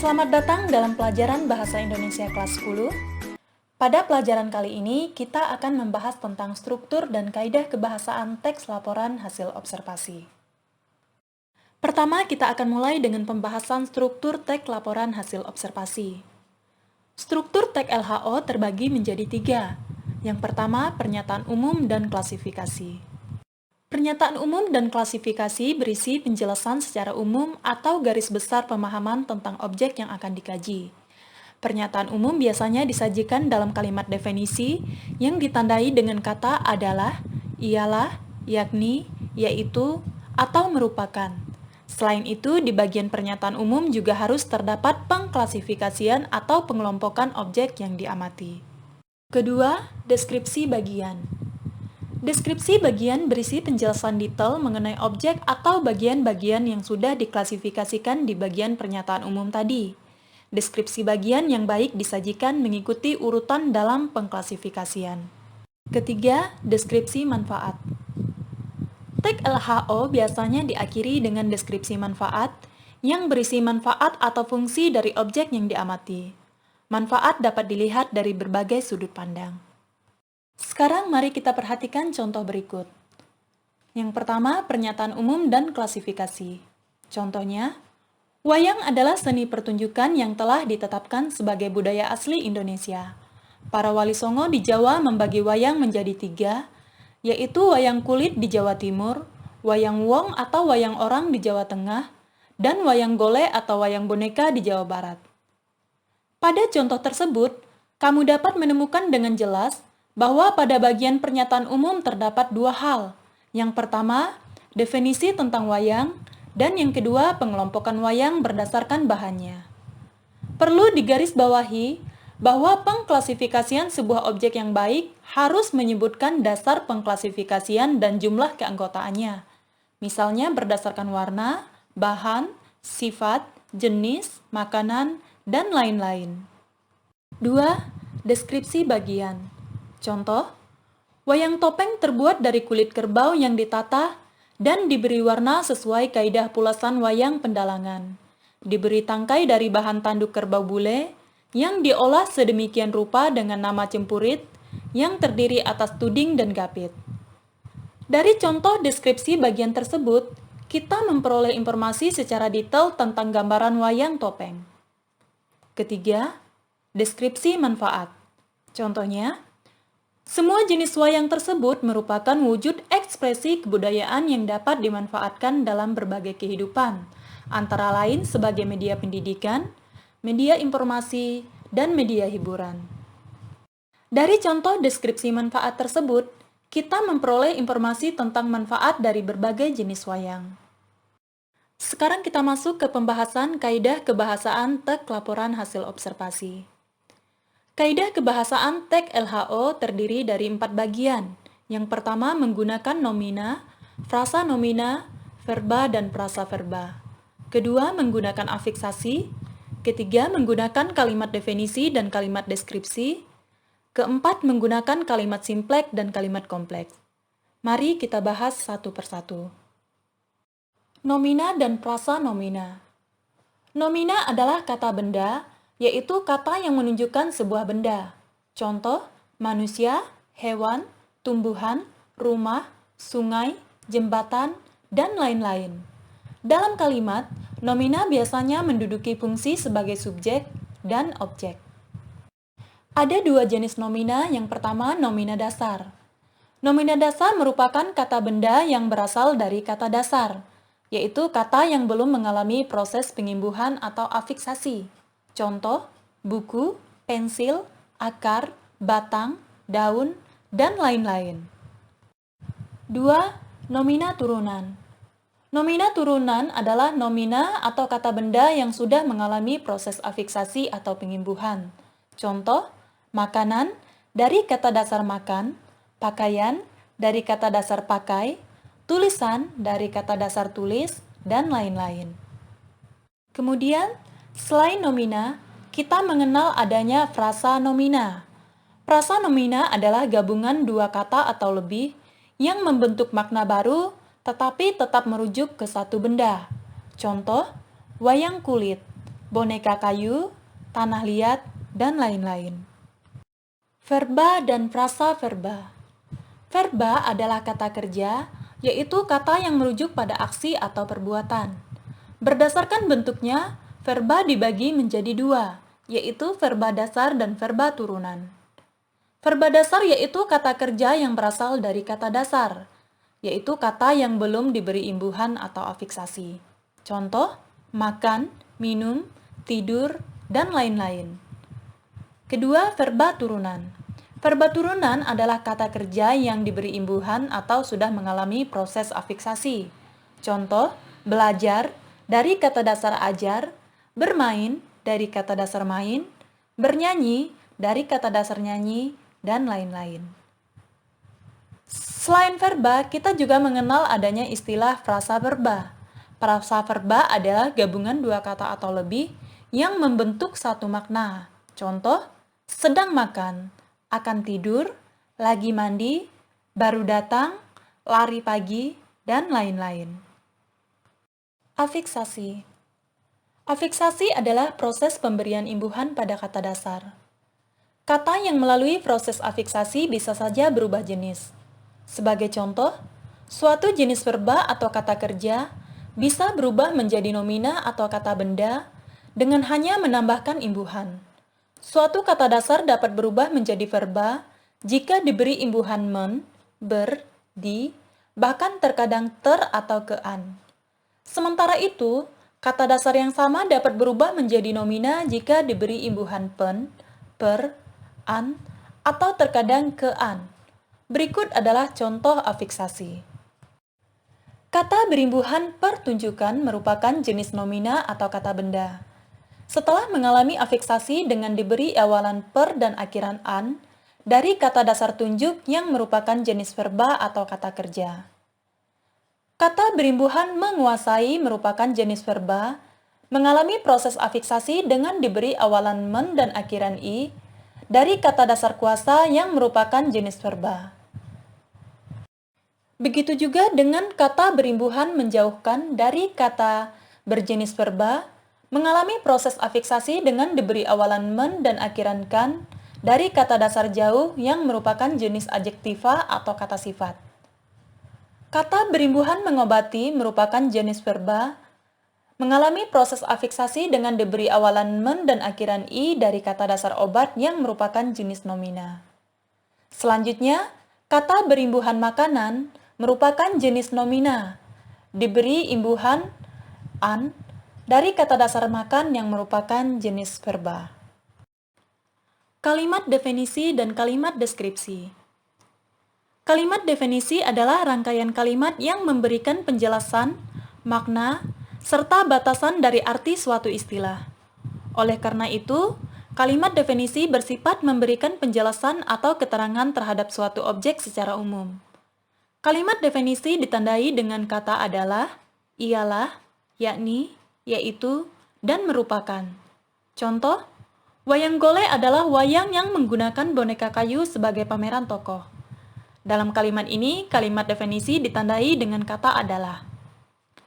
Selamat datang dalam pelajaran Bahasa Indonesia kelas 10. Pada pelajaran kali ini, kita akan membahas tentang struktur dan kaidah kebahasaan teks laporan hasil observasi. Pertama, kita akan mulai dengan pembahasan struktur teks laporan hasil observasi. Struktur teks LHO terbagi menjadi 3. Yang pertama, pernyataan umum dan klasifikasi. Pernyataan umum dan klasifikasi berisi penjelasan secara umum atau garis besar pemahaman tentang objek yang akan dikaji. Pernyataan umum biasanya disajikan dalam kalimat definisi yang ditandai dengan kata adalah, ialah, yakni, yaitu, atau merupakan. Selain itu, di bagian pernyataan umum juga harus terdapat pengklasifikasian atau pengelompokan objek yang diamati. Kedua, deskripsi bagian. Deskripsi bagian berisi penjelasan detail mengenai objek atau bagian-bagian yang sudah diklasifikasikan di bagian pernyataan umum tadi. Deskripsi bagian yang baik disajikan mengikuti urutan dalam pengklasifikasian. Ketiga, deskripsi manfaat. Teks LHO biasanya diakhiri dengan deskripsi manfaat yang berisi manfaat atau fungsi dari objek yang diamati. Manfaat dapat dilihat dari berbagai sudut pandang. Sekarang mari kita perhatikan contoh berikut. Yang pertama, pernyataan umum dan klasifikasi. Contohnya, wayang adalah seni pertunjukan yang telah ditetapkan sebagai budaya asli Indonesia. Para wali songo di Jawa membagi wayang menjadi 3, yaitu wayang kulit di Jawa Timur, wayang wong atau wayang orang di Jawa Tengah, dan wayang golek atau wayang boneka di Jawa Barat. Pada contoh tersebut, kamu dapat menemukan dengan jelas bahwa pada bagian pernyataan umum terdapat 2 hal. Yang pertama, definisi tentang wayang, dan yang kedua, pengelompokan wayang berdasarkan bahannya. Perlu digarisbawahi bahwa pengklasifikasian sebuah objek yang baik harus menyebutkan dasar pengklasifikasian dan jumlah keanggotaannya. Misalnya berdasarkan warna, bahan, sifat, jenis, makanan, dan lain-lain. 2. Deskripsi bagian. Contoh, wayang topeng terbuat dari kulit kerbau yang ditata dan diberi warna sesuai kaidah pulasan wayang pendalangan. Diberi tangkai dari bahan tanduk kerbau bule yang diolah sedemikian rupa dengan nama cempurit yang terdiri atas tuding dan gapit. Dari contoh deskripsi bagian tersebut, kita memperoleh informasi secara detail tentang gambaran wayang topeng. Ketiga, deskripsi manfaat. Contohnya, semua jenis wayang tersebut merupakan wujud ekspresi kebudayaan yang dapat dimanfaatkan dalam berbagai kehidupan, antara lain sebagai media pendidikan, media informasi, dan media hiburan. Dari contoh deskripsi manfaat tersebut, kita memperoleh informasi tentang manfaat dari berbagai jenis wayang. Sekarang kita masuk ke pembahasan kaidah kebahasaan teks laporan hasil observasi. Kaidah kebahasaan teks LHO terdiri dari 4 bagian. Yang pertama menggunakan nomina, frasa nomina, verba, dan prasa verba. Kedua menggunakan afiksasi. Ketiga menggunakan kalimat definisi dan kalimat deskripsi. Keempat menggunakan kalimat simpleks dan kalimat kompleks. Mari kita bahas satu persatu. Nomina dan prasa nomina. Nomina adalah kata benda, yaitu kata yang menunjukkan sebuah benda. Contoh, manusia, hewan, tumbuhan, rumah, sungai, jembatan, dan lain-lain. Dalam kalimat, nomina biasanya menduduki fungsi sebagai subjek dan objek. Ada 2 jenis nomina. Yang pertama, nomina dasar. Nomina dasar merupakan kata benda yang berasal dari kata dasar, yaitu kata yang belum mengalami proses pengimbuhan atau afiksasi. Contoh, buku, pensil, akar, batang, daun, dan lain-lain. 2. Nomina turunan. Nomina turunan adalah nomina atau kata benda yang sudah mengalami proses afiksasi atau pengimbuhan. Contoh, makanan dari kata dasar makan, pakaian dari kata dasar pakai, tulisan dari kata dasar tulis, dan lain-lain. Kemudian, selain nomina, kita mengenal adanya frasa nomina. Frasa nomina adalah gabungan 2 kata atau lebih yang membentuk makna baru tetapi tetap merujuk ke satu benda. Contoh, wayang kulit. boneka kayu, tanah liat, dan lain-lain. Verba dan frasa verba. Verba adalah kata kerja, yaitu kata yang merujuk pada aksi atau perbuatan. Berdasarkan bentuknya, verba dibagi menjadi dua, yaitu verba dasar dan verba turunan. Verba dasar yaitu kata kerja yang berasal dari kata dasar, yaitu kata yang belum diberi imbuhan atau afiksasi. Contoh, makan, minum, tidur, dan lain-lain. Kedua, verba turunan. Verba turunan adalah kata kerja yang diberi imbuhan atau sudah mengalami proses afiksasi. Contoh, belajar dari kata dasar ajar, bermain dari kata dasar main, bernyanyi dari kata dasar nyanyi, dan lain-lain. Selain verba, kita juga mengenal adanya istilah frasa verba. Frasa verba adalah gabungan dua kata atau lebih yang membentuk satu makna. Contoh, sedang makan, akan tidur, lagi mandi, baru datang, lari pagi, dan lain-lain. Afiksasi. Afiksasi adalah proses pemberian imbuhan pada kata dasar. Kata yang melalui proses afiksasi bisa saja berubah jenis. Sebagai contoh, suatu jenis verba atau kata kerja bisa berubah menjadi nomina atau kata benda dengan hanya menambahkan imbuhan. Suatu kata dasar dapat berubah menjadi verba jika diberi imbuhan men, ber, di, bahkan terkadang ter atau ke-an. Sementara itu, kata dasar yang sama dapat berubah menjadi nomina jika diberi imbuhan pen, per, an, atau terkadang ke-an. Berikut adalah contoh afiksasi. Kata berimbuhan pertunjukan merupakan jenis nomina atau kata benda. Setelah mengalami afiksasi dengan diberi awalan per dan akhiran an, dari kata dasar tunjuk yang merupakan jenis verba atau kata kerja. Kata berimbuhan menguasai merupakan jenis verba, mengalami proses afiksasi dengan diberi awalan men dan akhiran i, dari kata dasar kuasa yang merupakan jenis verba. Begitu juga dengan kata berimbuhan menjauhkan dari kata berjenis verba, mengalami proses afiksasi dengan diberi awalan men dan akhiran kan dari kata dasar jauh yang merupakan jenis adjektiva atau kata sifat. Kata berimbuhan mengobati merupakan jenis verba, mengalami proses afiksasi dengan diberi awalan men dan akhiran i dari kata dasar obat yang merupakan jenis nomina. Selanjutnya, kata berimbuhan makanan merupakan jenis nomina, diberi imbuhan an dari kata dasar makan yang merupakan jenis verba. Kalimat definisi dan kalimat deskripsi. Kalimat definisi adalah rangkaian kalimat yang memberikan penjelasan, makna, serta batasan dari arti suatu istilah. Oleh karena itu, kalimat definisi bersifat memberikan penjelasan atau keterangan terhadap suatu objek secara umum. Kalimat definisi ditandai dengan kata adalah, ialah, yakni, yaitu, dan merupakan. Contoh, wayang golek adalah wayang yang menggunakan boneka kayu sebagai pameran tokoh. Dalam kalimat ini, kalimat definisi ditandai dengan kata adalah.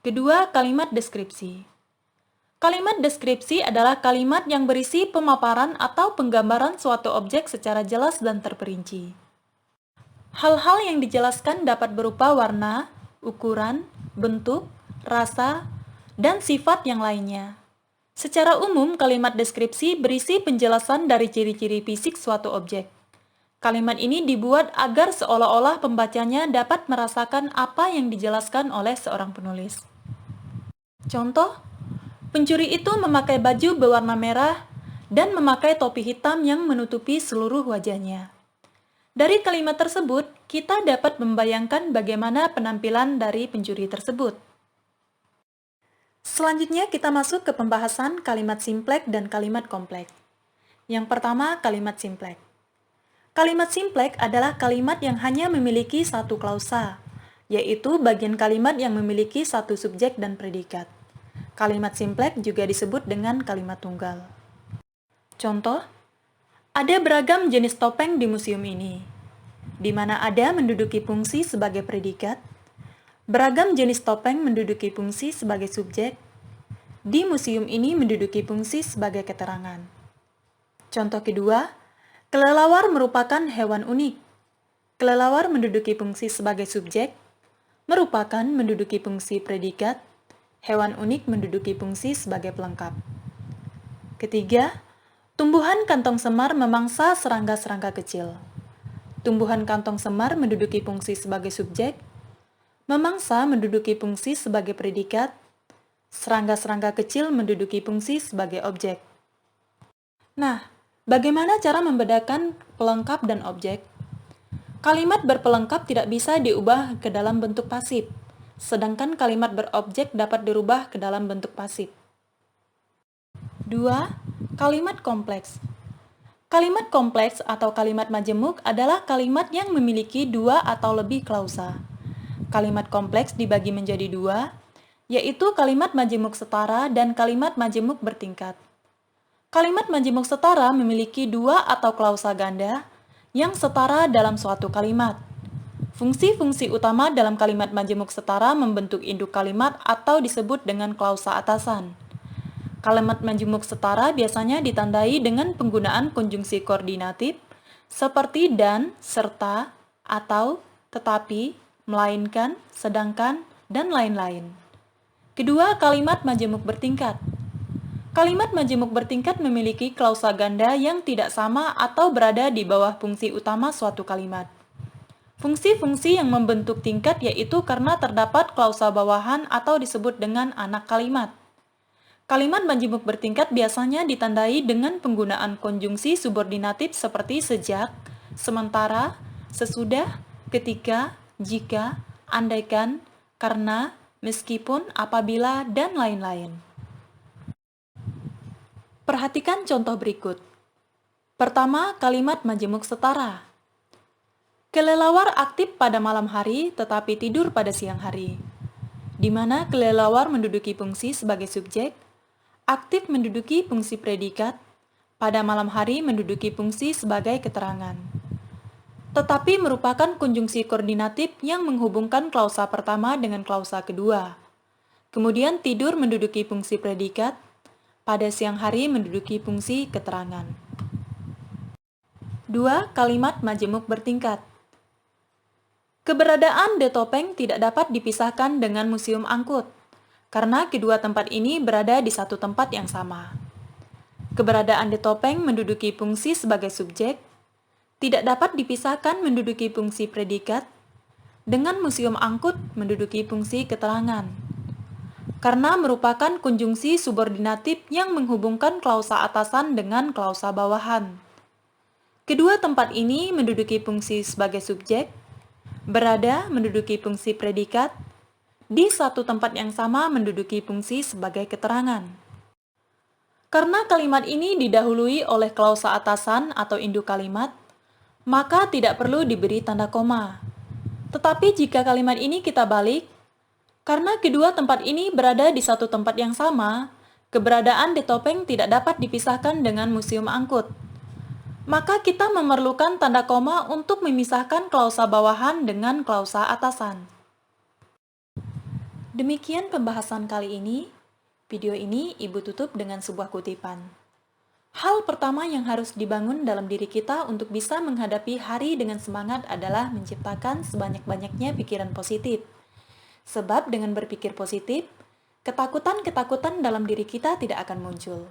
Kedua, kalimat deskripsi. Kalimat deskripsi adalah kalimat yang berisi pemaparan atau penggambaran suatu objek secara jelas dan terperinci. Hal-hal yang dijelaskan dapat berupa warna, ukuran, bentuk, rasa, dan sifat yang lainnya. Secara umum, kalimat deskripsi berisi penjelasan dari ciri-ciri fisik suatu objek. Kalimat ini dibuat agar seolah-olah pembacanya dapat merasakan apa yang dijelaskan oleh seorang penulis. Contoh, pencuri itu memakai baju berwarna merah dan memakai topi hitam yang menutupi seluruh wajahnya. Dari kalimat tersebut, kita dapat membayangkan bagaimana penampilan dari pencuri tersebut. Selanjutnya kita masuk ke pembahasan kalimat simpleks dan kalimat kompleks. Yang pertama, kalimat simpleks. Kalimat simpleks adalah kalimat yang hanya memiliki satu klausa, yaitu bagian kalimat yang memiliki satu subjek dan predikat. Kalimat simpleks juga disebut dengan kalimat tunggal. Contoh, ada beragam jenis topeng di museum ini, di mana ada menduduki fungsi sebagai predikat, beragam jenis topeng menduduki fungsi sebagai subjek, di museum ini menduduki fungsi sebagai keterangan. Contoh kedua, kelelawar merupakan hewan unik. Kelelawar menduduki fungsi sebagai subjek, merupakan menduduki fungsi predikat, hewan unik menduduki fungsi sebagai pelengkap. Ketiga, tumbuhan kantong semar memangsa serangga-serangga kecil. Tumbuhan kantong semar menduduki fungsi sebagai subjek, memangsa menduduki fungsi sebagai predikat, serangga-serangga kecil menduduki fungsi sebagai objek. Nah, bagaimana cara membedakan pelengkap dan objek? Kalimat berpelengkap tidak bisa diubah ke dalam bentuk pasif, sedangkan kalimat berobjek dapat dirubah ke dalam bentuk pasif. 2. Kalimat kompleks. Kalimat kompleks atau kalimat majemuk adalah kalimat yang memiliki dua atau lebih klausa. Kalimat kompleks dibagi menjadi dua, yaitu kalimat majemuk setara dan kalimat majemuk bertingkat. Kalimat majemuk setara memiliki dua atau klausa ganda yang setara dalam suatu kalimat. Fungsi-fungsi utama dalam kalimat majemuk setara membentuk induk kalimat atau disebut dengan klausa atasan. Kalimat majemuk setara biasanya ditandai dengan penggunaan konjungsi koordinatif seperti dan, serta, atau, tetapi, melainkan, sedangkan, dan lain-lain. Kedua, kalimat majemuk bertingkat. Kalimat majemuk bertingkat memiliki klausa ganda yang tidak sama atau berada di bawah fungsi utama suatu kalimat. Fungsi-fungsi yang membentuk tingkat yaitu karena terdapat klausa bawahan atau disebut dengan anak kalimat. Kalimat majemuk bertingkat biasanya ditandai dengan penggunaan konjungsi subordinatif seperti sejak, sementara, sesudah, ketika, jika, andaikan, karena, meskipun, apabila, dan lain-lain. Perhatikan contoh berikut. Pertama, kalimat majemuk setara. Kelelawar aktif pada malam hari tetapi tidur pada siang hari. Di mana kelelawar menduduki fungsi sebagai subjek, aktif menduduki fungsi predikat, pada malam hari menduduki fungsi sebagai keterangan. Tetapi merupakan konjungsi koordinatif yang menghubungkan klausa pertama dengan klausa kedua. Kemudian tidur menduduki fungsi predikat, pada siang hari menduduki fungsi keterangan. 2. Kalimat majemuk bertingkat. Keberadaan De Topeng tidak dapat dipisahkan dengan Museum Angkut, karena kedua tempat ini berada di satu tempat yang sama. Keberadaan De Topeng menduduki fungsi sebagai subjek, tidak dapat dipisahkan menduduki fungsi predikat, dengan Museum Angkut menduduki fungsi keterangan. Karena merupakan konjungsi subordinatif yang menghubungkan klausa atasan dengan klausa bawahan. Kedua tempat ini menduduki fungsi sebagai subjek, berada menduduki fungsi predikat, di satu tempat yang sama menduduki fungsi sebagai keterangan. Karena kalimat ini didahului oleh klausa atasan atau induk kalimat, maka tidak perlu diberi tanda koma. Tetapi jika kalimat ini kita balik, karena kedua tempat ini berada di satu tempat yang sama, keberadaan De Topeng tidak dapat dipisahkan dengan Museum Angkut. Maka kita memerlukan tanda koma untuk memisahkan klausa bawahan dengan klausa atasan. Demikian pembahasan kali ini. Video ini Ibu tutup dengan sebuah kutipan. Hal pertama yang harus dibangun dalam diri kita untuk bisa menghadapi hari dengan semangat adalah menciptakan sebanyak-banyaknya pikiran positif. Sebab dengan berpikir positif, ketakutan-ketakutan dalam diri kita tidak akan muncul.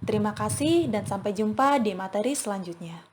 Terima kasih dan sampai jumpa di materi selanjutnya.